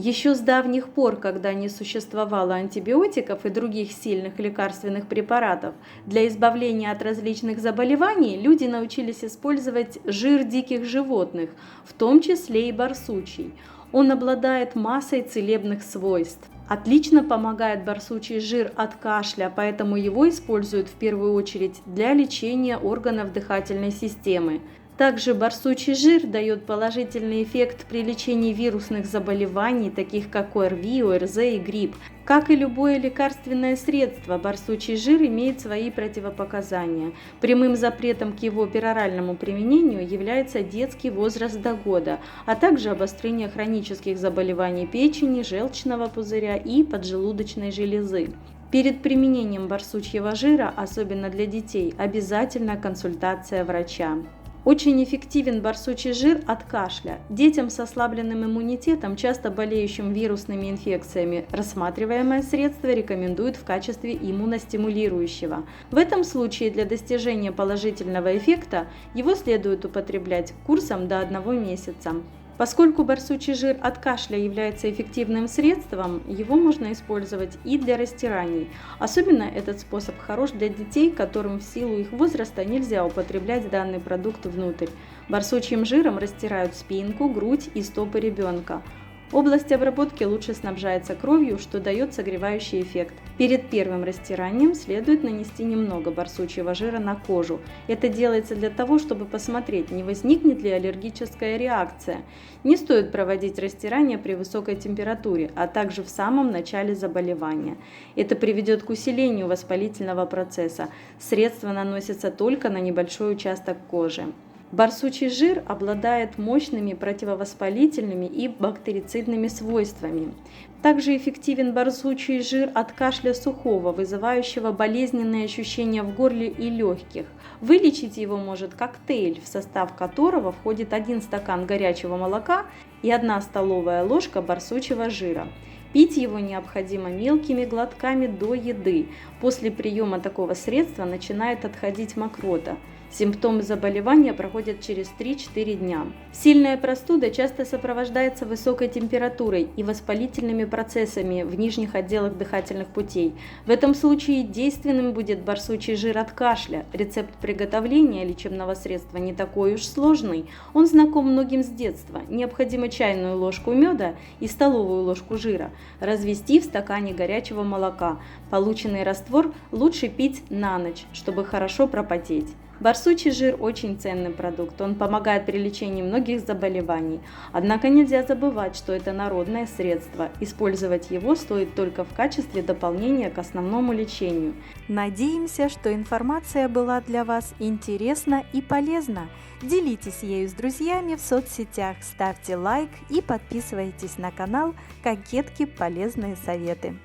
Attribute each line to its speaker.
Speaker 1: Еще с давних пор, когда не существовало антибиотиков и других сильных лекарственных препаратов, для избавления от различных заболеваний люди научились использовать жир диких животных, в том числе и барсучий. Он обладает массой целебных свойств. Отлично помогает барсучий жир от кашля, поэтому его используют в первую очередь для лечения органов дыхательной системы. Также барсучий жир дает положительный эффект при лечении вирусных заболеваний, таких как ОРВИ, ОРЗ и грипп. Как и любое лекарственное средство, барсучий жир имеет свои противопоказания. Прямым запретом к его пероральному применению является детский возраст до года, а также обострение хронических заболеваний печени, желчного пузыря и поджелудочной железы. Перед применением барсучьего жира, особенно для детей, обязательно консультация врача. Очень эффективен барсучий жир от кашля. Детям с ослабленным иммунитетом, часто болеющим вирусными инфекциями, рассматриваемое средство рекомендуют в качестве иммуностимулирующего. В этом случае для достижения положительного эффекта его следует употреблять курсом до 1 месяца. Поскольку барсучий жир от кашля является эффективным средством, его можно использовать и для растираний. Особенно этот способ хорош для детей, которым в силу их возраста нельзя употреблять данный продукт внутрь. Барсучьим жиром растирают спинку, грудь и стопы ребенка. Область обработки лучше снабжается кровью, что дает согревающий эффект. Перед первым растиранием следует нанести немного барсучьего жира на кожу. Это делается для того, чтобы посмотреть, не возникнет ли аллергическая реакция. Не стоит проводить растирание при высокой температуре, а также в самом начале заболевания. Это приведет к усилению воспалительного процесса. Средство наносится только на небольшой участок кожи. Барсучий жир обладает мощными противовоспалительными и бактерицидными свойствами. Также эффективен барсучий жир от кашля сухого, вызывающего болезненные ощущения в горле и легких. Вылечить его может коктейль, в состав которого входит 1 стакан горячего молока и 1 столовая ложка барсучьего жира. Пить его необходимо мелкими глотками до еды. После приема такого средства начинает отходить мокрота. Симптомы заболевания проходят через 3-4 дня. Сильная простуда часто сопровождается высокой температурой и воспалительными процессами в нижних отделах дыхательных путей. В этом случае действенным будет барсучий жир от кашля. Рецепт приготовления лечебного средства не такой уж сложный. Он знаком многим с детства. Необходимо чайную ложку меда и столовую ложку жира развести в стакане горячего молока. Полученный раствор лучше пить на ночь, чтобы хорошо пропотеть. Барсучий жир очень ценный продукт, он помогает при лечении многих заболеваний. Однако нельзя забывать, что это народное средство. Использовать его стоит только в качестве дополнения к основному лечению.
Speaker 2: Надеемся, что информация была для вас интересна и полезна. Делитесь ею с друзьями в соцсетях, ставьте лайк и подписывайтесь на канал «Кокетки. Полезные советы».